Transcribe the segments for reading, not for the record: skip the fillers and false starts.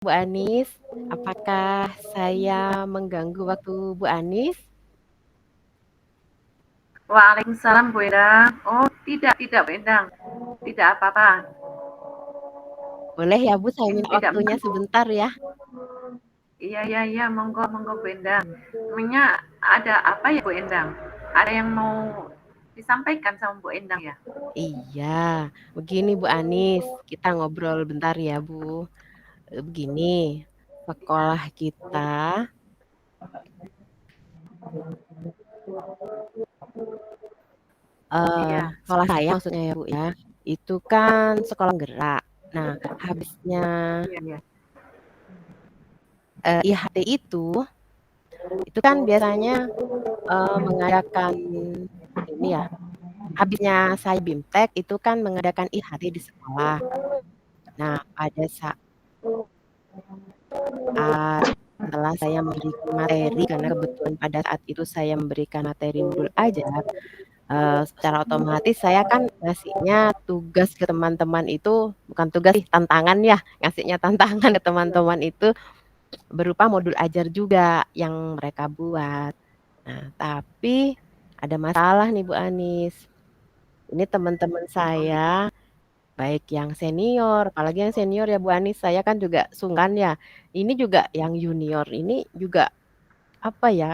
Bu Anis, apakah saya mengganggu waktu Bu Anis? Waalaikumsalam Bu Endang. Oh, tidak Bu Endang. Tidak apa-apa. Boleh ya Bu, saya minta Tidak waktunya mengganggu. sebentar ya. Iya, iya, iya. Monggo, monggo Bu Endang. Namanya ada apa ya Bu Endang? Ada yang mau disampaikan sama Bu Endang ya? Iya, begini Bu Anis, kita ngobrol bentar ya Bu. Begini, sekolah kita, Iya, sekolah saya maksudnya ya Bu ya, itu kan sekolah gerak. Nah, habisnya iya, iya. IHT itu kan biasanya mengadakan ini ya, habisnya saya BIMTEK itu kan mengadakan IHT di sekolah. Nah, pada saat setelah saya memberikan materi, karena kebetulan pada saat itu saya memberikan materi modul ajar, secara otomatis saya kan ngasihnya tugas ke teman-teman itu, bukan tugas sih, tantangan ya, ngasihnya tantangan ke teman-teman itu berupa modul ajar juga yang mereka buat. Nah, tapi ada masalah nih Bu Anis. Ini teman-teman Oh, saya, baik yang senior, apalagi yang senior ya Bu Anis, saya kan juga sungkan ya. Ini juga yang junior ini juga apa ya,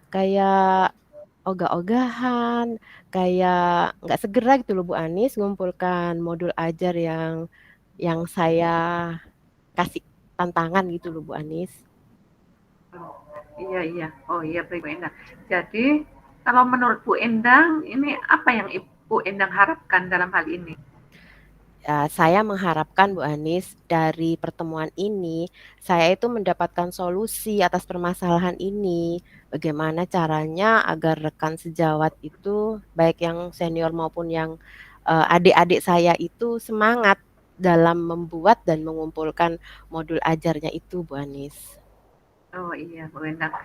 kayak ogah-ogahan, kayak nggak segera gitu loh Bu Anis ngumpulkan modul ajar yang saya kasih tantangan gitu loh Bu Anis. oh, iya, iya. Oh, iya baik Bu Endang. Jadi, kalau menurut Bu Endang, ini apa yang Ibu Endang harapkan dalam hal ini? Ya, saya mengharapkan Bu Anis dari pertemuan ini, saya itu mendapatkan solusi atas permasalahan ini. Bagaimana caranya agar rekan sejawat itu, baik yang senior maupun yang adik-adik saya itu semangat dalam membuat dan mengumpulkan modul ajarnya itu, Bu Anis. Oh iya Bu Endang.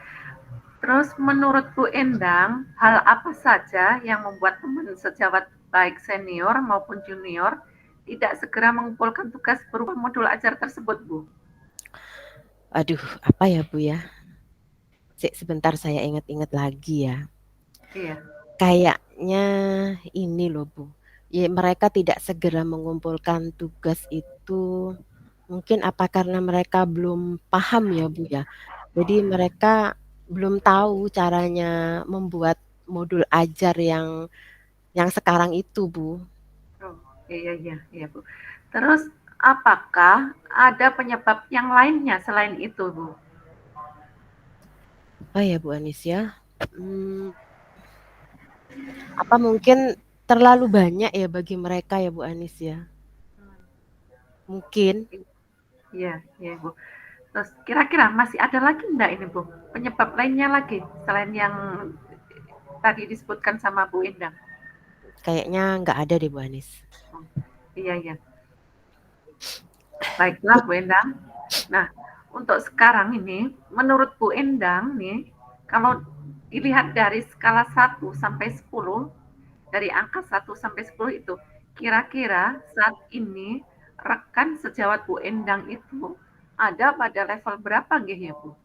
Terus menurut Bu Endang, hal apa saja yang membuat teman sejawat baik senior maupun junior tidak segera mengumpulkan tugas berupa modul ajar tersebut, Bu? Aduh, apa ya Bu ya? Sebentar saya ingat-ingat lagi ya. Iya. Kayaknya ini loh Bu, ya mereka tidak segera mengumpulkan tugas itu, mungkin apa karena mereka belum paham ya Bu ya. Jadi mereka belum tahu caranya membuat modul ajar yang sekarang itu Bu. Oh, iya iya iya, Bu. Terus apakah ada penyebab yang lainnya selain itu, Bu? Apa ya Bu Anis ya? Hmm, apa mungkin terlalu banyak ya bagi mereka ya Bu Anis ya? Mungkin. Iya, iya, Bu. Terus kira-kira masih ada lagi enggak ini, Bu? Penyebab lainnya lagi selain yang tadi disebutkan sama Bu Endang? Kayaknya nggak ada deh Bu Anis. Oh, iya iya. Baiklah Bu Endang. Nah, untuk sekarang ini, menurut Bu Endang nih, kalau dilihat dari skala 1 sampai 10, dari angka 1 sampai 10 itu, kira-kira saat ini rekan sejawat Bu Endang itu ada pada level berapa nggih ya Bu? Kalau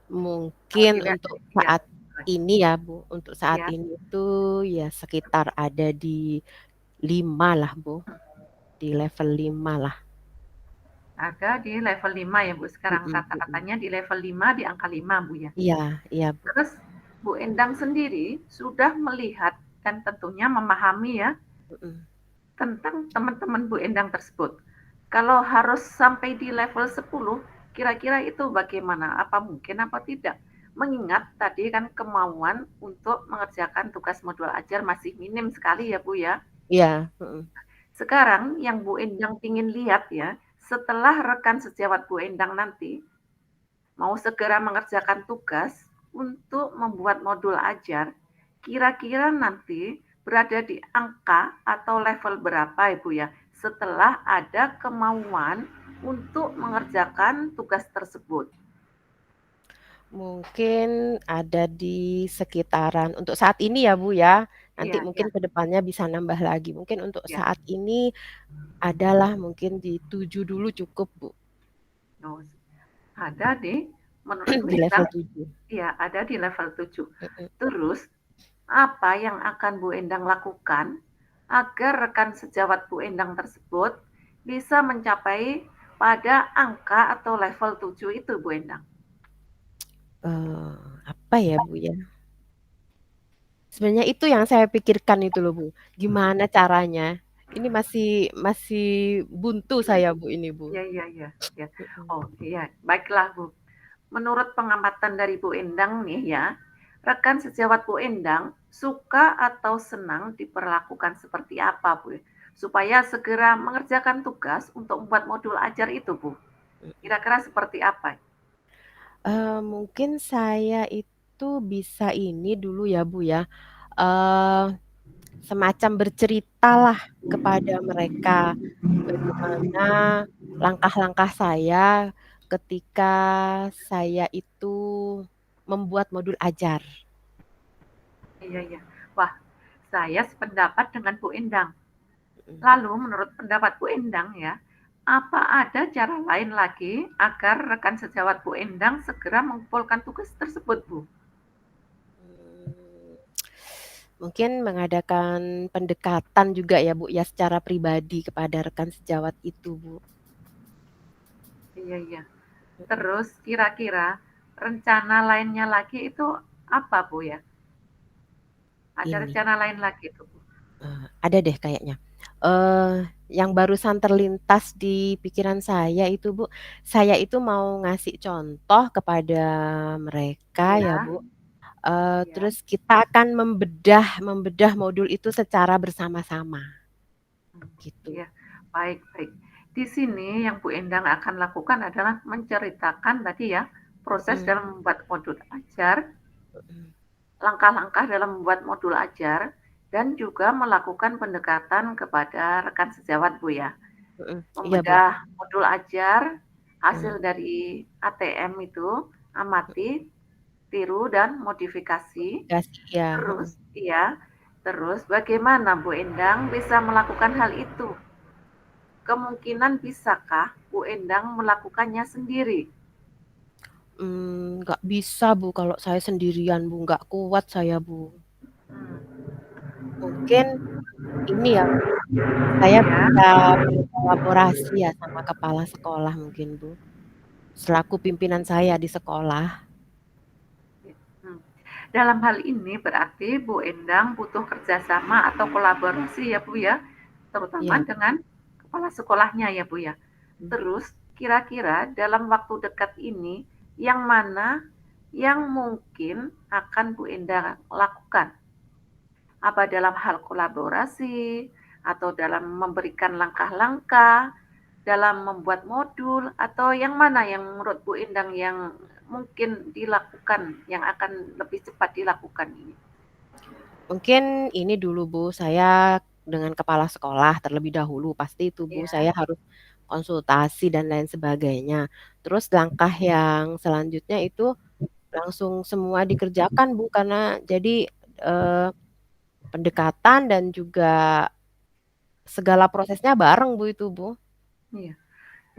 Mungkin dilihat untuk dari ya, saat ini ya Bu, untuk saat ya, ini itu ya sekitar ada di 5 lah Bu, di level 5 lah. ada di level 5 ya Bu sekarang Mhm mhm. rata-ratanya di level 5 di angka 5 Bu ya. Iya iya Bu. Terus Bu Endang sendiri sudah melihat dan tentunya memahami ya Mhm. tentang teman-teman Bu Endang tersebut. Kalau harus sampai di level 10, kira-kira itu bagaimana? Apa mungkin apa tidak? Mengingat tadi kan kemauan untuk mengerjakan tugas modul ajar masih minim sekali ya Bu ya. Iya, mhm. Sekarang yang Bu Endang ingin lihat ya, setelah rekan sejawat Bu Endang nanti mau segera mengerjakan tugas untuk membuat modul ajar, kira-kira nanti berada di angka atau level berapa Ibu ya, setelah ada kemauan untuk mengerjakan tugas tersebut. Mungkin ada di sekitaran untuk saat ini ya Bu ya, nanti Iya, iya, mungkin ke depannya bisa nambah lagi. Mungkin untuk iya. saat ini adalah mungkin di 7 dulu cukup Bu. Oh, ada deh, menurut Bu di level Endang, 7. iya ada di level 7. Mhm. Terus, apa yang akan Bu Endang lakukan agar rekan sejawat Bu Endang tersebut bisa mencapai pada angka atau level 7 itu Bu Endang? Apa ya, Bu, ya? Sebenarnya itu yang saya pikirkan itu loh, Bu. Gimana caranya? Ini masih masih buntu saya, Bu, ini, Bu. Iya iya iya iya. Mhm. Oh iya, baiklah Bu. Menurut pengamatan dari Bu Endang nih ya, rekan sejawat Bu Endang suka atau senang diperlakukan seperti apa Bu? Supaya segera mengerjakan tugas untuk membuat modul ajar itu Bu. Mhm. Kira-kira seperti apa? Mungkin saya itu bisa ini dulu ya, Bu, ya, eee, semacam berceritalah kepada mereka bagaimana langkah-langkah saya ketika saya itu membuat modul ajar. Iya iya. Wah, saya sependapat dengan Bu Endang. Mhm. Lalu menurut pendapat Bu Endang ya, apa ada cara lain lagi agar rekan sejawat Bu Endang segera mengumpulkan tugas tersebut Bu? Mmm, Mungkin mengadakan pendekatan juga ya, Bu, ya, secara pribadi kepada rekan sejawat itu, Bu. Iya iya. Mhm. Terus kira-kira rencana lainnya lagi itu apa, Bu, ya? Ada Ini, rencana lain lagi tuh, Bu? ada deh kayaknya. Yang barusan terlintas di pikiran saya itu, Bu, saya itu mau ngasih contoh kepada mereka ya, Iya Bu, iya. terus kita akan membedah membedah modul itu secara bersama-sama, Mmm, gitu. iya. Baik baik. Di sini yang Bu Endang akan lakukan adalah menceritakan tadi ya, proses Mhm dalam membuat modul ajar, mhm langkah-langkah dalam membuat modul ajar, dan juga melakukan pendekatan kepada rekan sejawat, Bu, ya. mhm. Iya, Bu. Membedah modul ajar, hasil Mmm, dari ATM itu, amati, tiru, dan modifikasi. Dikasih ya, Terus heeh. iya, terus bagaimana Bu Endang bisa melakukan hal itu? Kemungkinan bisakah Bu Endang melakukannya sendiri? Nggak bisa, Bu, kalau saya sendirian, Bu, nggak kuat saya, Bu. Mmm, Mungkin ini ya, Bu, saya bisa iya, berkolaborasi ya sama kepala sekolah mungkin, Bu, selaku pimpinan saya di sekolah. mmm. Dalam hal ini berarti Bu Endang butuh kerjasama atau kolaborasi ya Bu ya, terutama Iya, dengan kepala sekolahnya ya Bu ya. mhm, Terus kira-kira dalam waktu dekat ini, yang mana yang mungkin akan Bu Endang lakukan? Apa dalam hal kolaborasi, atau dalam memberikan langkah-langkah, dalam membuat modul, atau yang mana yang menurut Bu Endang yang mungkin dilakukan, yang akan lebih cepat dilakukan ini? mungkin ini dulu, Bu, saya dengan kepala sekolah terlebih dahulu, pasti itu, Bu, Iya saya harus konsultasi dan lain sebagainya. Terus langkah yang selanjutnya itu langsung semua dikerjakan, Bu, karena jadi, pendekatan dan juga segala prosesnya bareng, Bu, itu, Bu. iya.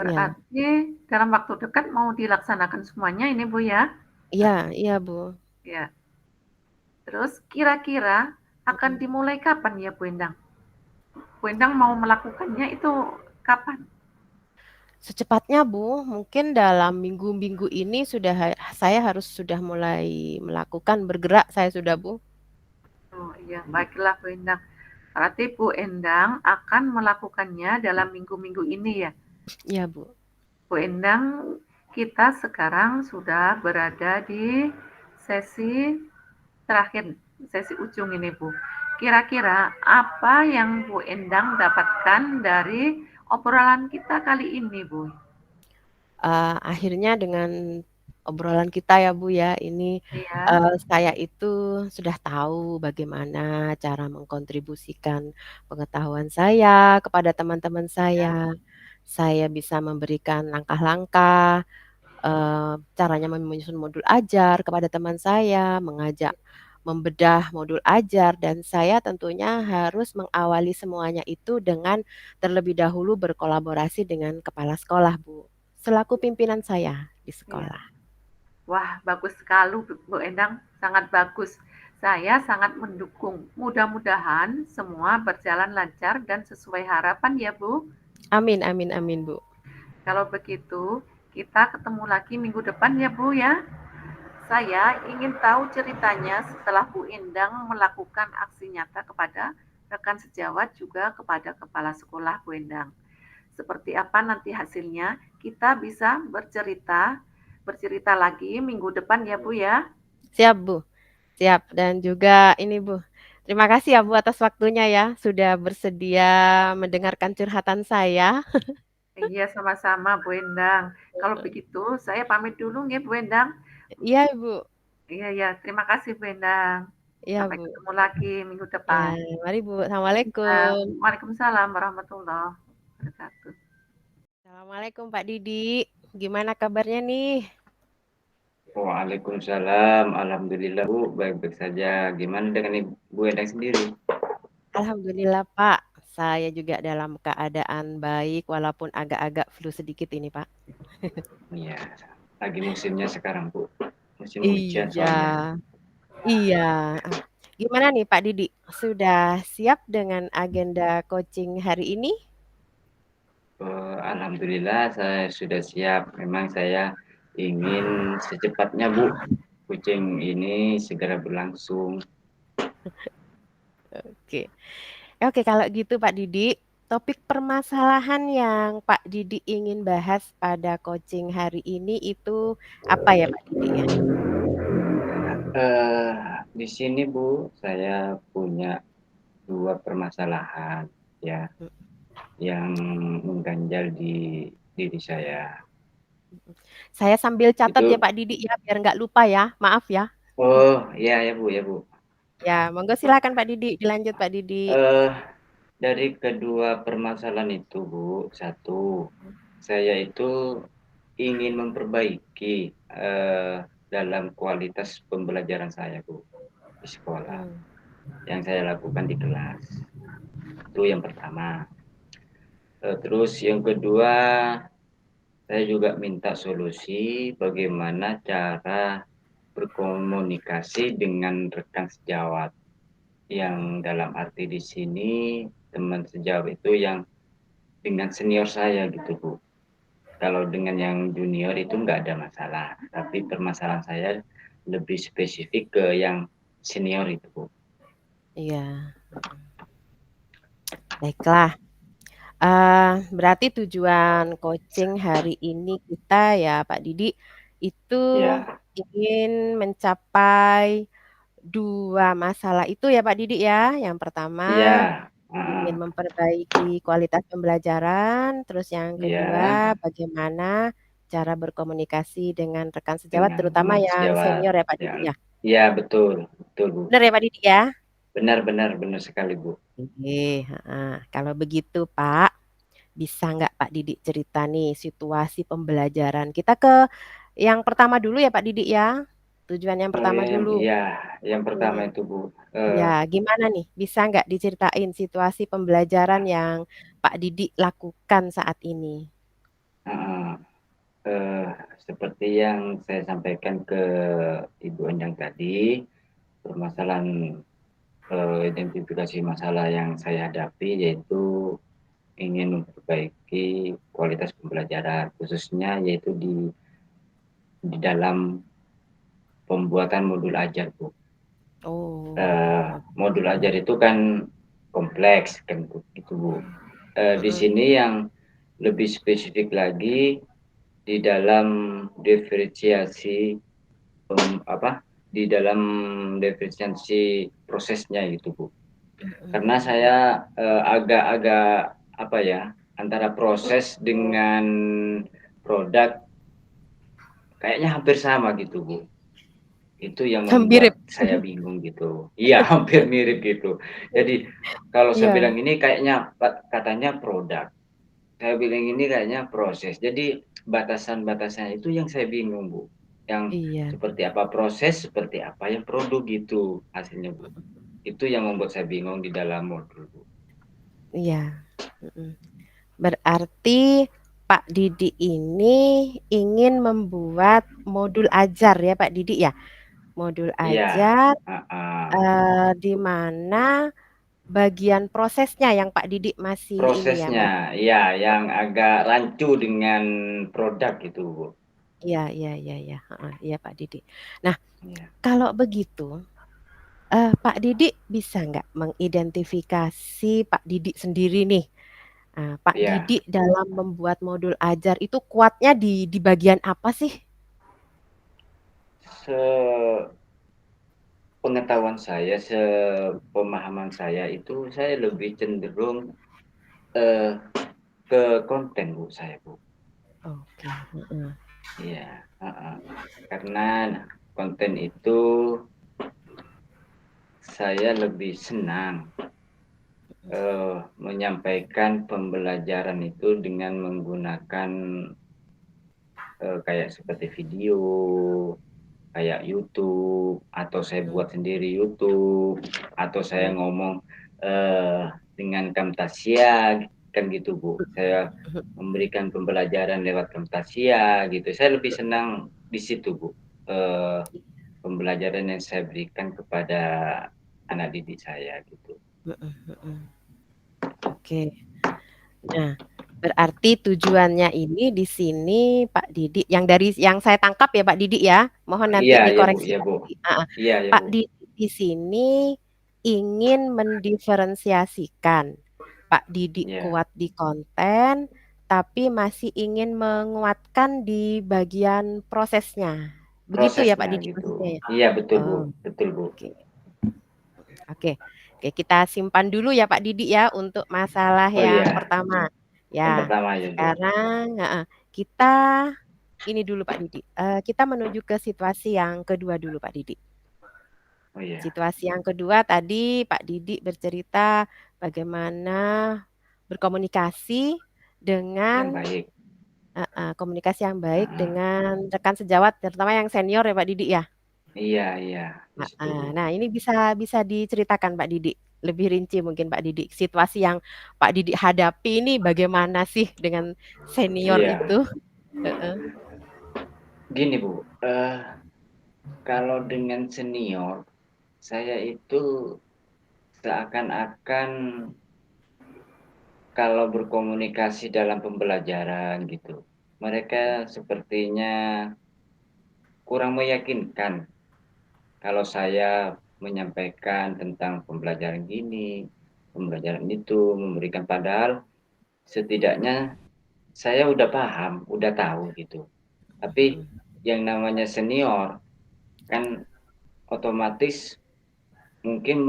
Iya Berarti dalam waktu dekat mau dilaksanakan semuanya ini Bu ya? iya iya, Bu, Ya. Terus kira-kira akan mhm. dimulai kapan ya Bu Endang? Bu Endang mau melakukannya itu kapan? Secepatnya, Bu, mungkin dalam minggu-minggu ini sudah saya harus sudah mulai melakukan, bergerak saya sudah, Bu. Oh iya, baiklah Bu Endang. Berarti Bu Endang akan melakukannya dalam minggu-minggu ini ya? Iya, Bu. Bu Endang, kita sekarang sudah berada di sesi terakhir, sesi ujung ini Bu. Kira-kira apa yang Bu Endang dapatkan dari obrolan kita kali ini Bu? Akhirnya dengan obrolan kita ya, Bu, ya, ini, Iya, saya itu sudah tahu bagaimana cara mengkontribusikan pengetahuan saya kepada teman-teman iya, saya. Saya bisa memberikan langkah-langkah, caranya menyusun modul ajar kepada teman saya, mengajak membedah modul ajar, dan saya tentunya harus mengawali semuanya itu dengan terlebih dahulu berkolaborasi dengan kepala sekolah, Bu. selaku pimpinan saya di Iya. sekolah. Wah, bagus sekali Bu Endang, sangat bagus. Saya sangat mendukung. Mudah-mudahan semua berjalan lancar dan sesuai harapan ya, Bu. Amin amin amin, Bu. Kalau begitu, kita ketemu lagi minggu depan ya, Bu ya. Saya ingin tahu ceritanya setelah Bu Endang melakukan aksi nyata kepada rekan sejawat juga kepada kepala sekolah Bu Endang. Seperti apa nanti hasilnya, kita bisa bercerita lagi minggu depan ya Bu ya. Siap, Bu. Siap dan juga ini, Bu, terima kasih ya, Bu, atas waktunya ya, sudah bersedia mendengarkan curhatan saya. Iya sama-sama Bu Endang. Kalau begitu saya pamit dulu ya Bu Endang. Iya, Ibu. Iya ya, terima kasih Bu Endang. Iya, Sampai Bu. ketemu lagi minggu Ya, depan. mari, Bu. Iya, Assalamualaikum. Waalaikumsalam warahmatullahi wabarakatuh. Assalamualaikum, Pak Didi. Gimana kabarnya nih? Waalaikumsalam. Alhamdulillah Bu, baik-baik saja. Gimana dengan Ibu Endang sendiri? Alhamdulillah, Pak. Saya juga dalam keadaan baik walaupun agak-agak flu sedikit ini, Pak. Iya, lagi musimnya sekarang Bu. Musim hujan Iya, soalnya. iya. Gimana nih Pak Didi? Sudah siap dengan agenda coaching hari ini? Alhamdulillah saya sudah siap. Memang saya ingin secepatnya Bu, kucing ini segera berlangsung. Oke. Oke, kalau gitu Pak Didi, topik permasalahan yang Pak Didi ingin bahas pada coaching hari ini itu apa ya Pak Didi ya? Di sini Bu, saya punya dua permasalahan ya yang mengganjal di diri saya. Saya sambil catat ya Itu Pak Didi ya, biar nggak lupa ya. Maaf ya. oh iya ya Bu ya Bu. Ya, monggo silakan Pak Didi, dilanjut Pak Didi. Eh Dari kedua permasalahan itu, Bu, satu, saya itu ingin memperbaiki dalam kualitas pembelajaran saya, Bu, di sekolah Hmm. yang saya lakukan di kelas. Itu yang pertama. Terus yang kedua, saya juga minta solusi bagaimana cara berkomunikasi dengan rekan sejawat. Yang dalam arti di sini teman sejawat itu yang dengan senior saya gitu Bu. Kalau dengan yang junior itu nggak ada masalah, tapi permasalahan saya lebih spesifik ke yang senior itu Bu. Iya, baiklah. Berarti tujuan coaching hari ini kita ya Pak Didi, itu Ya, ingin mencapai 2 masalah itu ya Pak Didi ya. Yang pertama, iya, ingin memperbaiki kualitas pembelajaran, terus yang iya, kedua bagaimana cara berkomunikasi dengan rekan sejawat dengan terutama teman yang sejawat. senior ya Pak Ya, Didi ya? iya betul, betul Bu. Bener ya Pak Didi ya? Benar-benar benar sekali Bu. Oke, heeh. Kalau begitu Pak, bisa nggak Pak Didi cerita nih situasi pembelajaran kita ke yang pertama dulu ya Pak Didi ya? Tujuan yang Oh pertama dulu. iya, yang pertama Mhm. itu Bu. Ya, gimana nih? Bisa nggak diceritain situasi pembelajaran yang Pak Didi lakukan saat ini? Uh, uh, Seperti yang saya sampaikan ke Ibu Endang tadi, permasalahan identifikasi masalah yang saya hadapi yaitu ingin memperbaiki kualitas pembelajaran khususnya yaitu di dalam pembuatan modul ajar Bu. Oh, Modul ajar itu kan kompleks kan itu Bu. Di mhm. sini yang lebih spesifik lagi di dalam diferensiasi apa di dalam diferensiasi prosesnya gitu Bu. Karena Mhm. saya agak-agak apa ya antara proses dengan produk kayaknya hampir sama gitu Bu. Itu yang Mirip. membuat saya bingung gitu. Iya hampir mirip gitu. Jadi kalau saya Iya, bilang ini kayaknya katanya produk, saya bilang ini kayaknya proses. Jadi batasan-batasannya itu yang saya bingung Bu. Yang iya, seperti apa proses, seperti apa yang produk gitu hasilnya Bu. Itu yang membuat saya bingung di dalam modul Bu. iya, mhm. Berarti Pak Didi ini ingin membuat modul ajar ya Pak Didi ya? Modul Iya, ajar, heeh. di mana bagian prosesnya yang Pak Didi masih ini ya, Prosesnya, iya, yang agak rancu dengan produk itu, Bu. iya iya iya iya, heeh, iya Pak Didi. Nah, Iya, kalau begitu, Pak Didi bisa nggak mengidentifikasi Pak Didi sendiri nih, Pak iya. Didi dalam membuat modul ajar itu kuatnya di bagian apa sih? Sepengetahuan saya, sepemahaman saya itu saya lebih cenderung, eee, ke konten, Bu, saya, Bu. Oke, heeh. Iya, heeh. Karena konten itu saya lebih senang, menyampaikan pembelajaran itu dengan menggunakan, kayak seperti video, kayak YouTube, atau saya Mhm buat sendiri YouTube, atau saya mhm ngomong, dengan Camtasia, kan gitu, Bu. Saya mhm. memberikan pembelajaran lewat Camtasia gitu. Saya lebih senang di situ, Bu, pembelajaran yang saya berikan kepada anak didik saya gitu. Mhm mhm. Oke. Nah, berarti tujuannya ini di sini Pak Didi yang saya tangkap ya Pak Didi ya, mohon nanti Iya iya, Bu, dikoreksi iya, Pak Bu. Didi, heeh. Iya iya, Pak Bu. Didi di sini ingin mendiferensiasikan, Pak Didi Iya, kuat di konten, tapi masih ingin menguatkan di bagian prosesnya. Begitu ya Pak prosesnya Didi gitu. maksudnya ya? Iya, betul, Bu, Oh, betul, Bu. oke. Oke, oke kita simpan dulu ya Pak Didi ya untuk masalah Oh yang iya, pertama. yang Ya, pertama ya, Bu. sekarang heeh, kita ini dulu Pak Didi, kita menuju ke situasi yang kedua dulu Pak Didi. Oh iya, Situasi yang kedua tadi Pak Didi bercerita bagaimana berkomunikasi yang dengan baik. heeh, komunikasi yang baik Heeh. dengan rekan sejawat terutama yang senior ya Pak Didi ya? Iya iya, di situ, Heeh. Bu. Nah, ini bisa bisa diceritakan Pak Didi, lebih rinci mungkin Pak Didi, situasi yang Pak Didi hadapi ini bagaimana sih dengan senior Iya, itu? Heeh. gini, Bu, kalau dengan senior, saya itu seakan-akan kalau berkomunikasi dalam pembelajaran gitu, mereka sepertinya kurang meyakinkan kalau saya menyampaikan tentang pembelajaran gini, pembelajaran itu, memberikan padahal setidaknya saya udah paham, udah tahu gitu. Tapi Mhm. yang namanya senior kan otomatis mungkin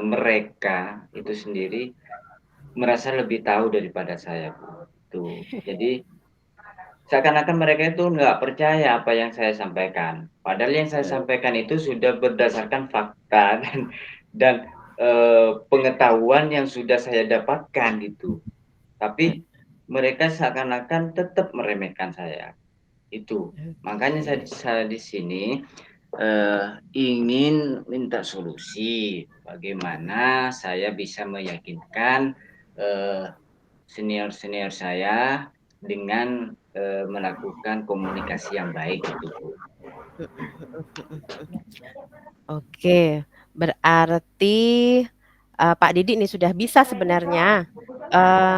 mereka itu sendiri merasa lebih tahu daripada saya, Bu, gitu. Jadi seakan-akan mereka itu nggak percaya apa yang saya sampaikan. Padahal yang saya Heeh. sampaikan itu sudah berdasarkan fakta dan, pengetahuan yang sudah saya dapatkan gitu. Tapi Heeh. mereka seakan-akan tetap meremehkan saya, itu. Makanya Oke. saya di sini, ingin minta solusi, bagaimana saya bisa meyakinkan, eee, senior-senior saya dengan, melakukan komunikasi yang baik gitu, Bu. Mhm mhm mhm mhm. Oke, berarti, Pak Didi nih sudah bisa sebenarnya,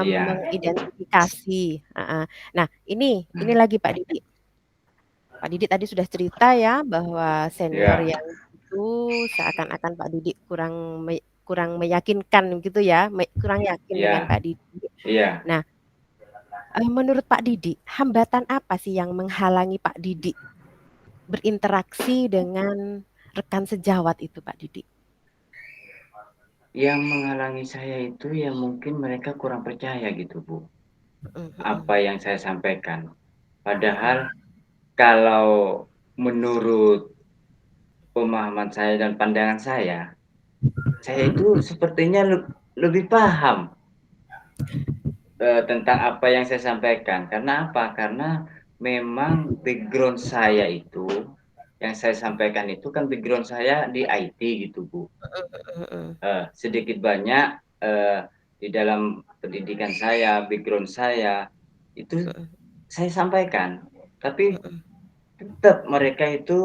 Iya mengidentifikasi heeh. Nah, ini lagi Pak Didi. Pak Didi tadi sudah cerita ya bahwa senior iya yang itu seakan-akan Pak Didi kurang meyakinkan gitu ya, kurang yakin dengan iya Pak Didi. iya. Nah, menurut Pak Didi, hambatan apa sih yang menghalangi Pak Didi berinteraksi dengan rekan sejawat itu Pak Didi? Yang menghalangi saya itu ya mungkin mereka kurang percaya gitu, Bu, Mhm apa mhm yang saya sampaikan. Padahal mhm kalau menurut pemahaman saya dan pandangan saya itu sepertinya lebih paham, tentang apa yang saya sampaikan. Karena apa? Karena memang background saya itu, yang saya sampaikan itu kan background saya di IT gitu, Bu. mhm mhm. Sedikit banyak, di dalam pendidikan saya, background saya, itu Mhm. saya sampaikan, tapi Mhm. tetap mereka itu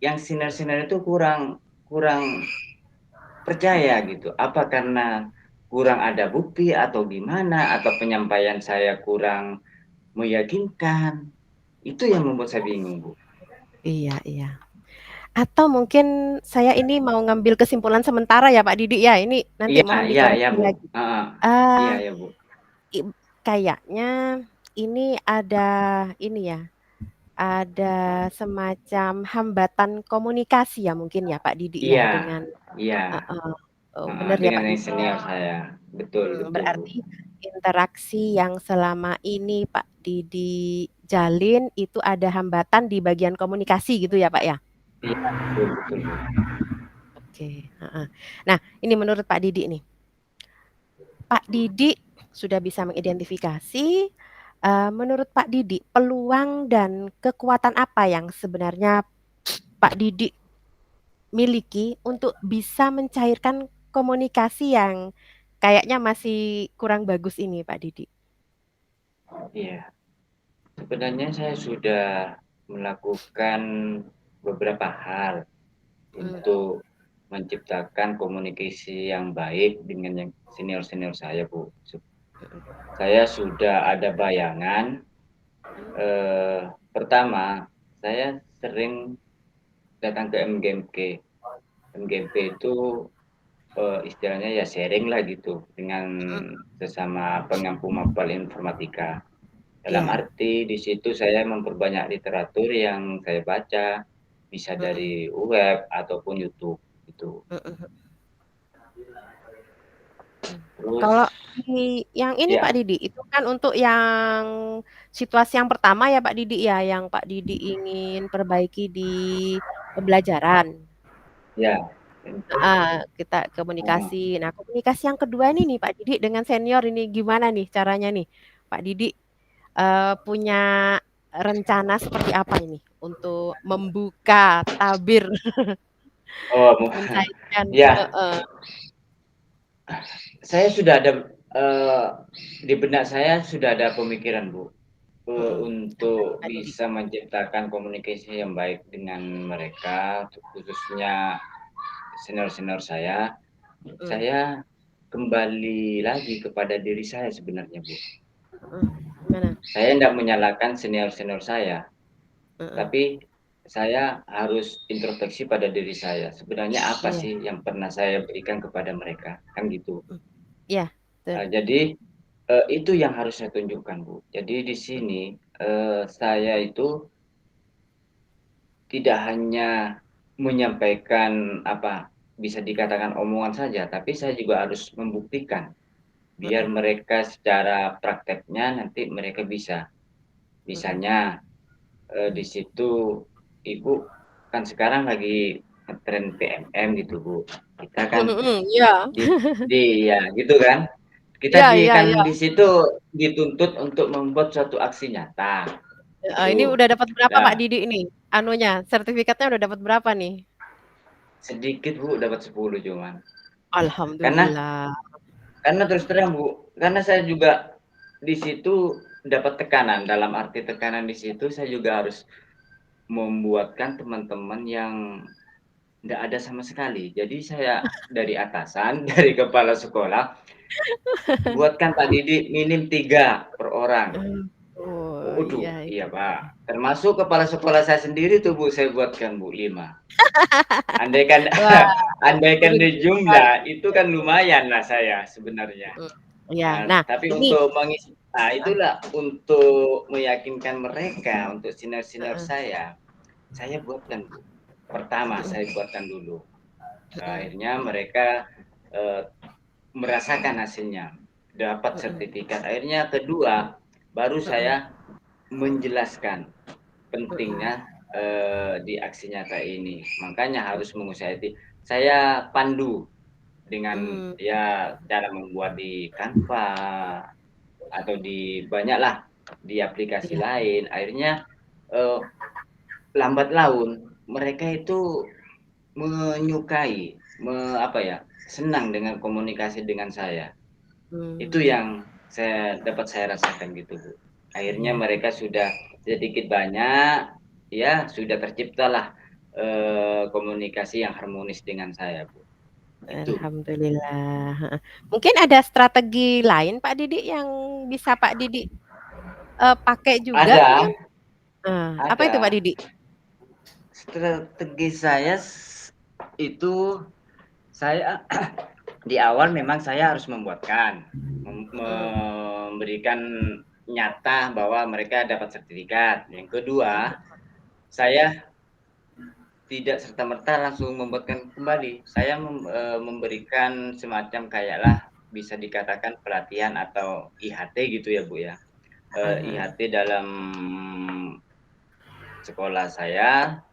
yang senior-senior itu kurang kurang percaya gitu. Apa karena kurang ada bukti atau gimana, atau penyampaian saya kurang meyakinkan, itu yang membuat saya bingung, Bu. Iya iya. Atau mungkin saya ini mau ngambil kesimpulan sementara ya Pak Didik ya, ini nanti Iya mohon iya iya, dikoreksi Bu, lagi. heeh. Iya Eee, iya, Bu. kayaknya ini ada ini ya, ada semacam hambatan komunikasi ya mungkin ya Pak Didik ya Iya dengan iya, heeh, heeh, bener ya dengan Pak yang Didik ya? senior saya. Betul betul, Bu. Berarti interaksi yang selama ini Pak Didi jalin itu ada hambatan di bagian komunikasi gitu ya Pak ya? Iya, betul betul, Bu. Oke, heeh. Nah, ini menurut Pak Didi nih, Pak Didi sudah bisa mengidentifikasi, menurut Pak Didi peluang dan kekuatan apa yang sebenarnya Pak Didi miliki untuk bisa mencairkan komunikasi yang kayaknya masih kurang bagus ini Pak Didi? Iya, sebenarnya saya sudah melakukan beberapa hal Mhm, untuk menciptakan komunikasi yang baik dengan yang senior-senior saya, Bu. mhm, Saya sudah ada bayangan, mhm, pertama, saya sering datang ke MGMP. MGMP itu, istilahnya ya sharing lah gitu dengan mhm, sesama pengampu mapel informatika. Dalam iya, arti di situ saya memperbanyak literatur yang saya baca, bisa mhm, dari web ataupun YouTube gitu. mhm. Mmm. Terus Kalau di yang ini Pak ya Didi, itu kan untuk yang situasi yang pertama ya Pak Didi ya, yang Pak Didi ingin perbaiki di pembelajaran. ya, Heeh, kita heeh. komunikasi. Nah, komunikasi yang kedua ini nih Pak Didi dengan senior ini gimana nih caranya nih? Pak Didi, punya rencana seperti apa ini untuk membuka tabir Oh, untuk mencairkan ya, heeh, saya sudah ada, di benak saya sudah ada pemikiran, Bu, mhm. Apa nih untuk Pak Didi? bisa menciptakan komunikasi yang baik dengan mereka, khususnya senior-senior saya. Mhm, Saya kembali lagi kepada diri saya sebenarnya, Bu. mhm. Gimana? Saya tidak menyalahkan senior-senior saya, Heeh, tapi saya harus introspeksi pada diri saya. Sebenarnya apa iya, sih yang pernah saya berikan kepada mereka, kan gitu. mhm. Iya, betul. Jadi, itu yang harus saya tunjukkan, Bu. Jadi di sini, saya itu tidak hanya menyampaikan apa, bisa dikatakan omongan saja, tapi saya juga harus membuktikan, biar Mhm, mereka secara prakteknya nanti mereka bisa. mhm, Misalnya, di mhm. situ Ibu kan sekarang lagi ngetren PMM gitu, Bu. Kita kan Mhm, mhm, iya. ya gitu kan. Kita Iya iya iya. di situ dituntut untuk membuat suatu aksi nyata, Heeh, ini gitu. udah dapat berapa Pak Nah, Didi ini, anunya, sertifikatnya udah dapat berapa nih? sedikit Bu, dapat 10 cuman. Karena Alhamdulillah. terus terang Bu, karena saya juga di situ dapat tekanan, dalam arti tekanan di situ saya juga harus membuatkan teman-teman yang nggak ada sama sekali. Jadi saya dari atasan, dari kepala sekolah, buatkan Pak Didi minim 3 per orang. Oh, iya Waduh, iya. iya Pak. Termasuk kepala sekolah saya sendiri tuh Bu, saya buatkan Bu 5. Andaikan Wah, andaikan beruntung di sekali. jumlah, itu kan lumayan lah saya sebenarnya. Mhm, iya. Nah, Tapi ini untuk heeh itulah untuk meyakinkan mereka, untuk senior-senior heeh, saya buatkan Bu. Pertama mhm saya buatkan dulu, mhm akhirnya mereka, eee, merasakan hasilnya, dapat mhm sertifikat. Akhirnya kedua, baru mhm saya menjelaskan mhm, pentingnya, di aksi nyata ini. Makanya harus mengusahakan saya pandu dengan mmm, ya cara membuat di Canva atau di banyaklah di aplikasi iya, lain. Akhirnya, eee, lambat laun mereka itu menyukai, apa ya, senang dengan komunikasi dengan saya. Itu mmm. yang saya rasakan gitu, Bu. Akhirnya Iya. mereka sudah sedikit banyak, ya sudah terciptalah komunikasi yang harmonis dengan saya, Bu. Itu. Alhamdulillah, heeh. Mungkin ada strategi lain Pak Didik yang bisa Pak Didik, pakai juga mungkin? Ada, Apa itu Pak ada. Didik? Strategi saya itu saya di awal memang saya harus memberikan Mhm, nyata bahwa mereka dapat sertifikat. Yang kedua, mhm. saya tidak serta-merta langsung membuatkan kembali. Saya memberikan semacam kayaklah bisa dikatakan pelatihan atau IHT gitu ya Bu ya. Heeh. IHT dalam sekolah saya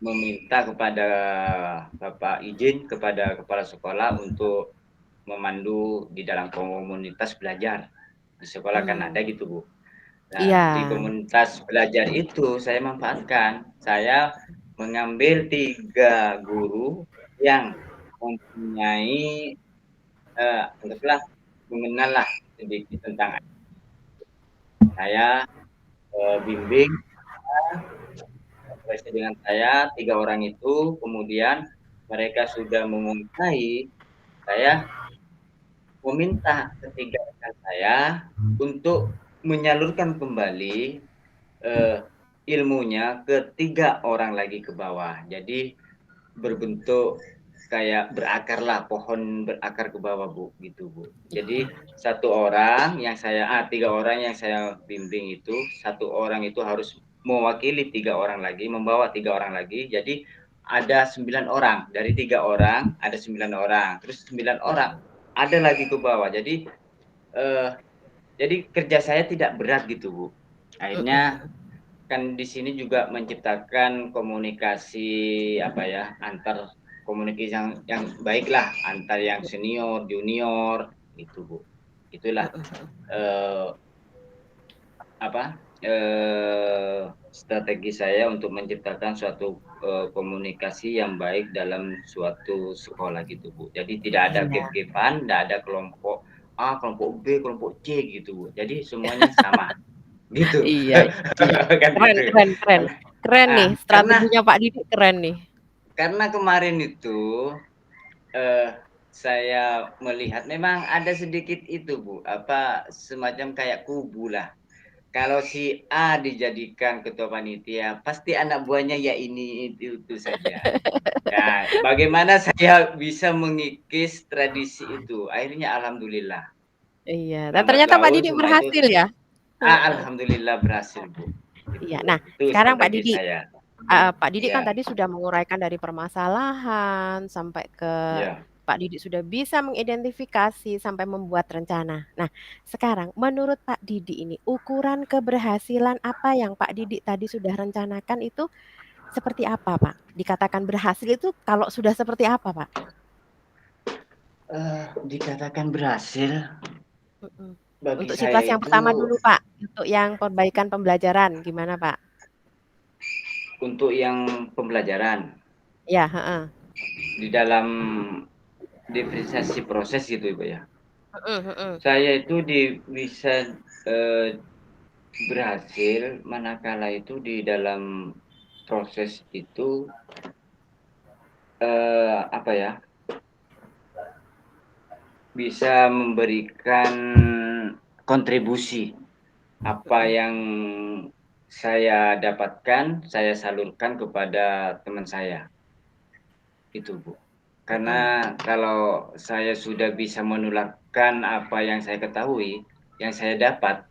meminta kepada Bapak izin kepada kepala sekolah untuk memandu di dalam komunitas belajar. Di sekolah kan ada gitu Bu. Nah, di Iya. komunitas belajar itu saya manfaatkan. Saya mengambil 3 guru yang mempunyai, anggaplah mengenallah sedikit tentang saya, bimbing dengan saya 3 orang itu, kemudian mereka sudah menguasai, saya meminta ketiga rekan saya untuk menyalurkan kembali ilmunya ke 3 orang lagi ke bawah. Jadi berbentuk kayak berakarlah, pohon berakar ke bawah Bu, gitu Bu. Jadi 3 orang yang saya bimbing itu, 1 orang itu harus mewakili 3 orang lagi, membawa 3 orang lagi. Jadi ada 9 orang, dari 3 orang ada 9 orang, terus 9 orang ada lagi ke bawah. Eh, jadi kerja saya tidak berat gitu Bu. Akhirnya Mhm, kan di sini juga menciptakan komunikasi apa ya, antar komunikasi yang baiklah antar yang senior, junior itu Bu. Itulah mhm. eh, apa strategi saya untuk menciptakan suatu komunikasi yang baik dalam suatu sekolah gitu Bu. Jadi tidak ada Iya. gap-gapan, tidak ada kelompok A, kelompok B, kelompok C gitu Bu. Jadi semuanya sama gitu. Iya iya. Kan Keren gitu. keren keren. Keren nih, Nah, strateginya Pak Didik keren nih. karena kemarin itu saya melihat memang ada sedikit itu Bu, apa semacam kayak kubu lah. Kalau si A dijadikan ketua panitia, pasti anak buahnya ya ini itu saja. Nah, bagaimana saya bisa mengikis tradisi itu? Akhirnya alhamdulillah, Iya, dan lambat ternyata Pak laun Didik semua itu berhasil ya? Heeh. alhamdulillah berhasil Bu. Iya. Itu Nah, itu sekarang Pak strategi Didik, saya. Pak Didik kan Ya, tadi sudah menguraikan dari permasalahan sampai ke ya. Pak Didik sudah bisa mengidentifikasi sampai membuat rencana. Nah, sekarang menurut Pak Didik ini ukuran keberhasilan apa yang Pak Didik tadi sudah rencanakan itu seperti apa, Pak? Dikatakan berhasil itu kalau sudah seperti apa, Pak? Dikatakan berhasil Mhm. bagi Untuk saya situasi yang itu pertama dulu, Pak, untuk yang perbaikan pembelajaran gimana, Pak? untuk yang pembelajaran Ya, heeh. di dalam diferensiasi proses gitu Ibu ya. Mhm mhm. Saya itu bisa berhasil manakala itu di dalam proses itu apa ya, bisa memberikan kontribusi apa Mhm yang saya dapatkan, saya salurkan kepada teman saya. Itu, Bu. mhm Karena kalau saya sudah bisa menularkan apa yang saya ketahui, yang saya dapat,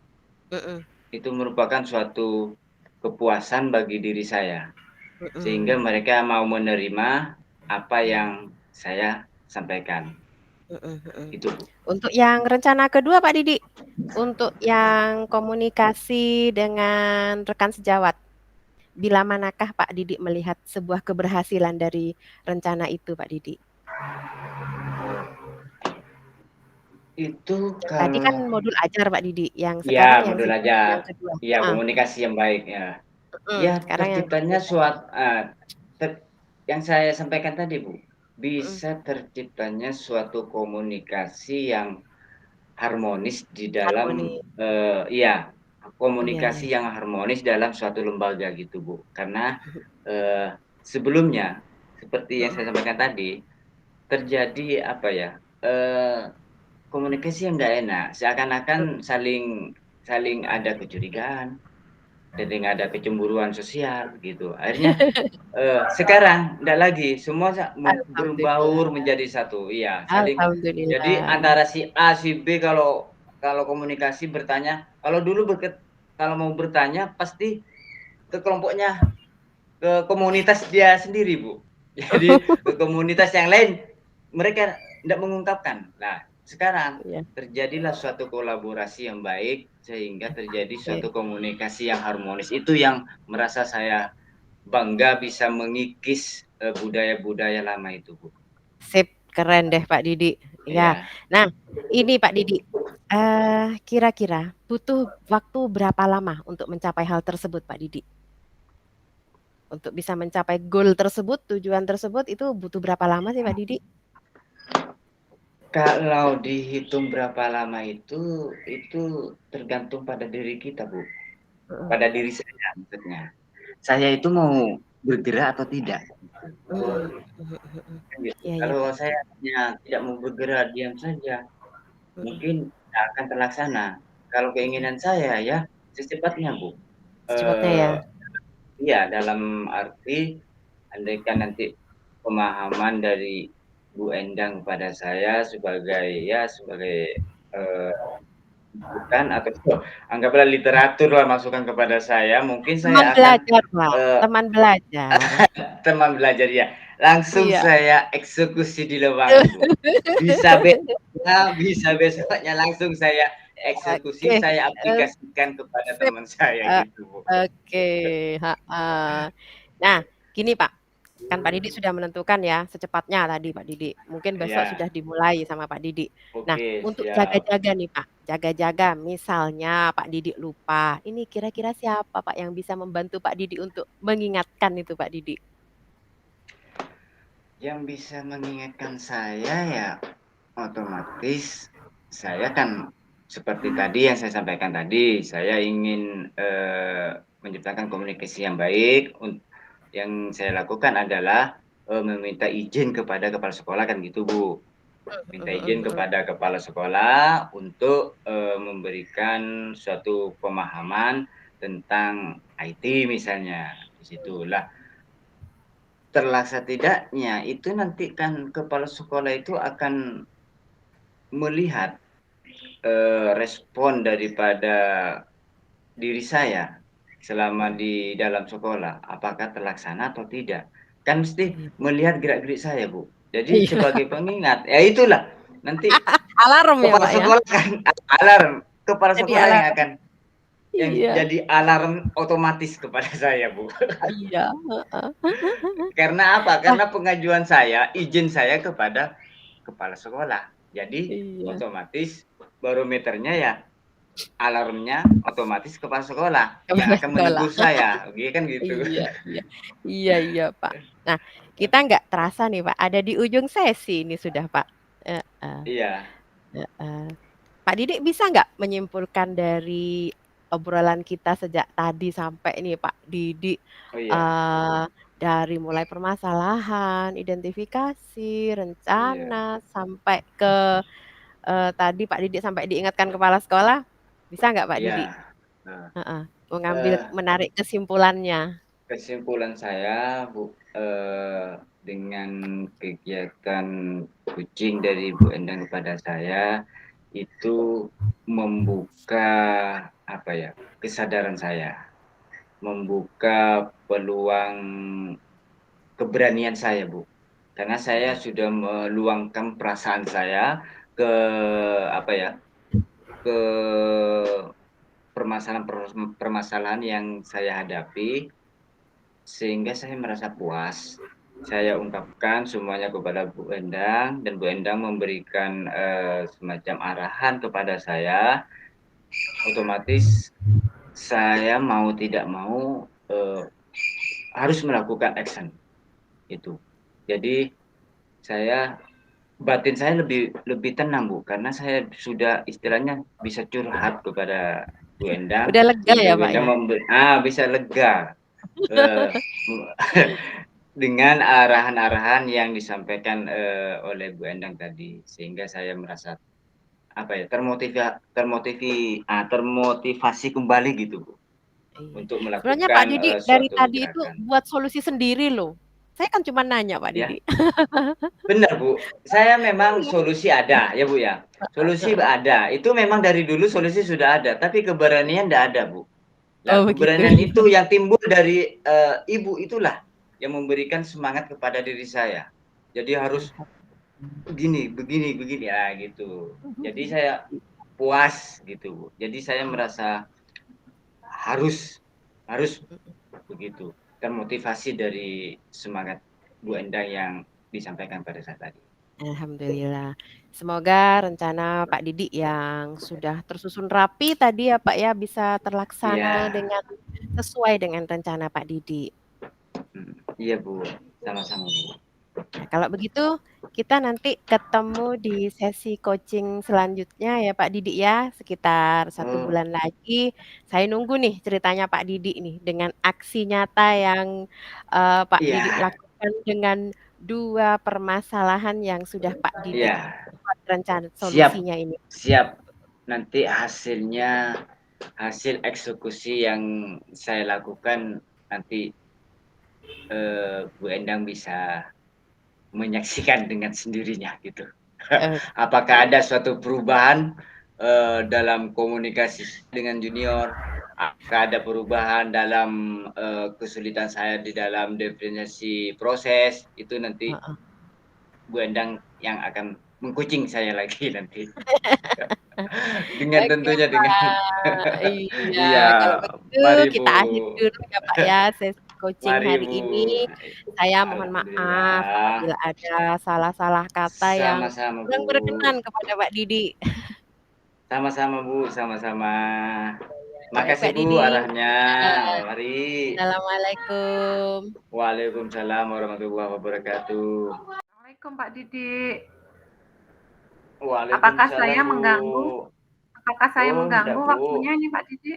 mhm itu merupakan suatu kepuasan bagi diri saya. Sehingga mhm mereka mau menerima apa yang saya sampaikan. mhm mhm. Itu, Bu. Untuk yang rencana kedua, Pak Didik, untuk yang komunikasi dengan rekan sejawat, bila manakah Pak Didik melihat sebuah keberhasilan dari rencana itu, Pak Didik? Itu Yang tadi kalau kan modul ajar, Pak Didik, yang sekarang ya yang modul situasi yang aja. kedua. Ya Heeh, komunikasi yang baik, ya. Ya sekarang yang terciptanya komunikasi. yang saya sampaikan tadi, Bu, Mhm bisa terciptanya suatu komunikasi yang harmonis di dalam Harmoni. Iya, komunikasi iya. yang harmonis dalam suatu lembaga gitu, Bu. Karena sebelumnya seperti yang saya sampaikan tadi, terjadi apa ya, komunikasi yang nggak enak, seakan-akan saling ada kecurigaan, sering ada kecemburuan sosial gitu. Akhirnya sekarang nggak lagi, semua berbaur Alhamdulillah. menjadi satu. Iya, saling. Jadi Alhamdulillah. antara si A, si B kalau kalau komunikasi bertanya, kalau dulu kalau mau bertanya pasti ke kelompoknya, ke komunitas dia sendiri, Bu. Jadi ke komunitas yang lain mereka tidak mengungkapkan. Nah, sekarang Iya, terjadilah suatu kolaborasi yang baik sehingga terjadi oke. suatu komunikasi yang harmonis. Itu yang merasa saya bangga bisa mengikis budaya-budaya lama itu, Bu. Sip, keren deh Pak Didi. Ya. Iya. Nah, ini Pak Didi, kira-kira butuh waktu berapa lama untuk mencapai hal tersebut Pak Didi? Untuk bisa mencapai goal tersebut, tujuan tersebut itu butuh berapa lama sih Pak Didi? Kalau dihitung berapa lama itu tergantung pada diri kita, Bu. Heeh. Pada diri saya maksudnya. Saya itu mau bergerak atau tidak. Mhm, mhm mhm. Kan gitu. Iya iya Kalau Pak. saya hanya tidak mau bergerak, diam saja, Mhm, mungkin tidak akan terlaksana. Kalau mhm. keinginan saya ya secepatnya, Bu. Secepatnya ya? Eh, iya, dalam arti andaikan nanti pemahaman dari Bu Endang kepada saya sebagai masukan atau anggaplah literatur lah masukan kepada saya, mungkin Teman saya akan belajar Pak, eee, teman belajar. teman belajar ya, langsung Iya. saya eksekusi di lapangan, Bu. Bisa besoknya bisa besoknya langsung saya eksekusi, Oke, saya eee, aplikasikan kepada sip, teman saya eee, gitu, Bu. oke, heeh. Nah, gini Pak, kan Pak Didi sudah menentukan ya secepatnya tadi Pak Didi, mungkin besok sudah Iya, dimulai sama Pak Didi. Nah, oke untuk siap. jaga-jaga nih Pak, jaga-jaga misalnya Pak Didi lupa, ini kira-kira siapa Pak yang bisa membantu Pak Didi untuk mengingatkan itu Pak Didi? Yang bisa mengingatkan saya ya otomatis saya kan seperti tadi yang saya sampaikan tadi, saya ingin, menciptakan komunikasi yang baik, yang saya lakukan adalah, meminta izin kepada kepala sekolah kan gitu, Bu. Minta Mhm izin mhm kepada kepala sekolah untuk, memberikan suatu pemahaman tentang IT misalnya, di situ. mhm. Lah, terlaksa tidaknya itu nanti kan kepala sekolah itu akan melihat respon daripada diri saya selama Mhm. di dalam sekolah, apakah terlaksana atau tidak. Kan mesti Iya. melihat gerak-gerik saya, Bu. Jadi Iya, sebagai pengingat, ya itulah, nanti alarm ya kepala Pak ya? sekolah kan alarm, kepala Jadi sekolah yang alarm. akan yang Iya. jadi alarm otomatis kepada saya, Bu. Iya, heeh. Karena apa? Wah, Karena pengajuan saya, izin saya kepada kepala sekolah. Jadi iya, otomatis barometernya ya alarmnya otomatis kepala sekolah yang kepala akan sekolah. menegur saya, gitu kan gitu. Iya iya. Iya iya, Pak. Nah, kita nggak terasa nih, Pak, ada di ujung sesi ini sudah, Pak. Heeh, Iya, heeh. Pak Didik bisa nggak menyimpulkan dari obrolan kita sejak tadi sampai ini, Pak Didik, oh iya, dari mulai permasalahan, identifikasi, iya, rencana, sampai ke, tadi Pak Didik sampai diingatkan kepala sekolah, bisa nggak Pak Didik? iya. Nah, Heeh, mengambil eee, menarik kesimpulannya. kesimpulan saya dengan kegiatan coaching dari Bu Endang kepada saya, itu membuka apa ya, kesadaran saya, membuka peluang keberanian saya, Bu. Karena saya Mhm, sudah meluangkan perasaan saya ke apa ya, ke permasalahan yang saya hadapi, sehingga saya merasa puas. Saya ungkapkan semuanya kepada Bu Endang dan Bu Endang memberikan, semacam arahan kepada saya, otomatis saya mau tidak mau, harus melakukan action, itu. Jadi saya batin saya lebih tenang Bu, karena saya sudah istilahnya bisa curhat kepada Bu Endang, Udah lega sehingga ya, Bu Pak, Endang ya? bisa lega eh, dengan arahan-arahan yang disampaikan oleh Bu Endang tadi, sehingga saya merasa apa ya termotivasi kembali gitu Bu, Iya. untuk Sebenarnya Pak melakukan Didi dari suatu tadi itu gerakan buat solusi sendiri loh. Saya kan cuma nanya Pak ya. Didi. Benar, Bu. Saya memang Iya. solusi ada ya, Bu, ya. Solusi Heeh. ada. Itu memang dari dulu solusi sudah ada, tapi keberanian tidak ada, Bu. Oh Nah, begitu keberanian ya. itu yang timbul dari ibu itulah yang memberikan semangat kepada diri saya. Jadi harus begini, begini, begini, ya gitu. Jadi saya puas gitu, Bu. Jadi saya merasa harus harus begitu. Termotivasi dari semangat Bu Endang yang disampaikan pada saat tadi. Alhamdulillah. Semoga rencana Pak Didi yang sudah tersusun rapi tadi ya Pak ya bisa terlaksana Iya. dengan sesuai dengan rencana Pak Didi. Iya Bu, sama-sama Bu. Nah, kalau begitu kita nanti ketemu di sesi coaching selanjutnya ya Pak Didi ya, sekitar 1 bulan Oh lagi. Saya nunggu nih ceritanya Pak Didi nih dengan aksi nyata yang Pak Didi iya, lakukan dengan 2 permasalahan yang sudah Pak Didi iya, buat rencana siap, solusinya ini. siap. Nanti hasil eksekusi yang saya lakukan nanti Bu Endang bisa menyaksikan dengan sendirinya gitu. Eee, Apakah ada suatu perubahan dalam komunikasi dengan junior? Apakah ada perubahan dalam kesulitan saya di dalam definisi proses? Itu nanti heeh. Bu Endang yang akan meng-coaching saya lagi nanti. Dengan Oke tentunya dengan Pak, iya iya, kalau begitu mari Bu. kita akhiri dulu ya Pak ya sesi coaching Mari hari Bu. ini. Saya mohon maaf Alhamdulillah. apabila ada salah-salah kata yang Sama-sama kurang Bu. berkenan kepada Pak Didi. Sama-sama Bu, sama-sama. Baik Makasih Pak Bu Didi, arahnya. ya, Mari. assalamualaikum. Waalaikumsalam warahmatullahi wabarakatuh. Assalamualaikum Pak Didi. Apakah Waalaikumsalam saya Bu. mengganggu? Apakah saya Oh, mengganggu enggak Bu. waktunya ini Pak Didi?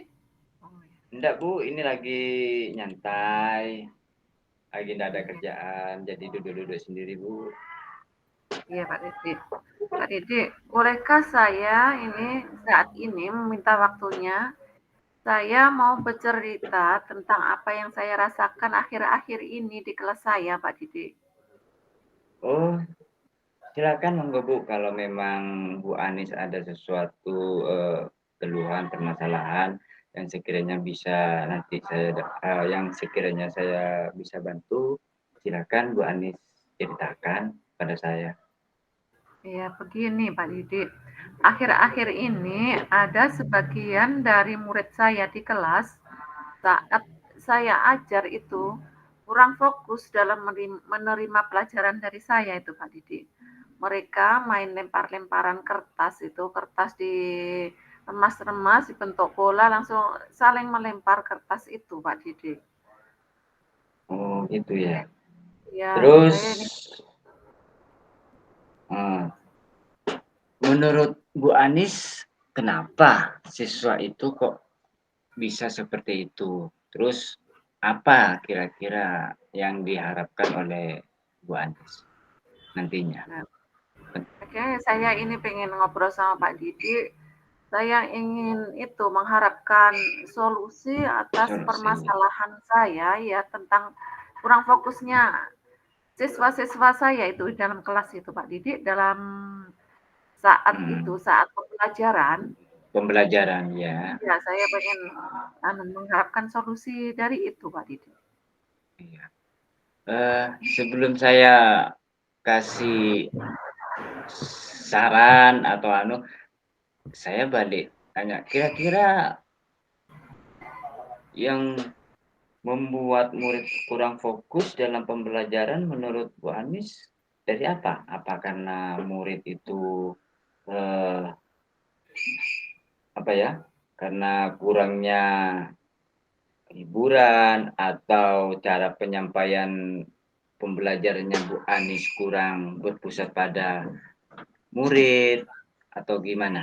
Oh, ya. Enggak Bu, ini lagi nyantai. Lagi enggak ada Iya, kerjaan, jadi duduk-duduk sendiri Bu. iya Pak Didi. Pak Didi, bolehkah saya ini saat ini meminta waktunya? Saya mau bercerita tentang apa yang saya rasakan akhir-akhir ini di kelas saya, Pak Didi. Oh, silakan monggo Bu, kalau memang Bu Anis ada sesuatu keluhan, permasalahan yang sekiranya bisa nanti yang sekiranya saya bisa bantu, silakan Bu Anis ceritakan pada saya. Ya, begini Pak Didi. Akhir-akhir ini ada sebagian dari murid saya di kelas saat saya ajar itu kurang fokus dalam menerima pelajaran dari saya itu Pak Didi. Mereka main lempar-lemparan kertas itu, kertas di remas-remas dibentuk bola langsung saling melempar kertas itu Pak Didi. Oh, gitu ya. Ya, Terus saya ini eh, menurut Bu Anis, kenapa siswa itu kok bisa seperti itu? Terus apa kira-kira yang diharapkan oleh Bu Anis nantinya? nah, oke, saya ini pengen ngobrol sama Pak Didi. Saya ingin itu mengharapkan solusi atas Solusinya. permasalahan saya ya tentang kurang fokusnya siswa-siswa saya itu di dalam kelas itu Pak Didi dalam saat Hmm, itu saat pembelajaran pembelajaran ya. ya saya pengen mengharapkan solusi dari itu Pak Didi. Iya. Sebelum saya kasih saran atau saya balik tanya, kira-kira yang membuat murid kurang fokus dalam pembelajaran menurut Bu Anis dari apa? Apa karena murid itu eh, apa ya? Karena kurangnya hiburan atau cara penyampaian pembelajarannya Bu Anis kurang berpusat pada murid atau gimana?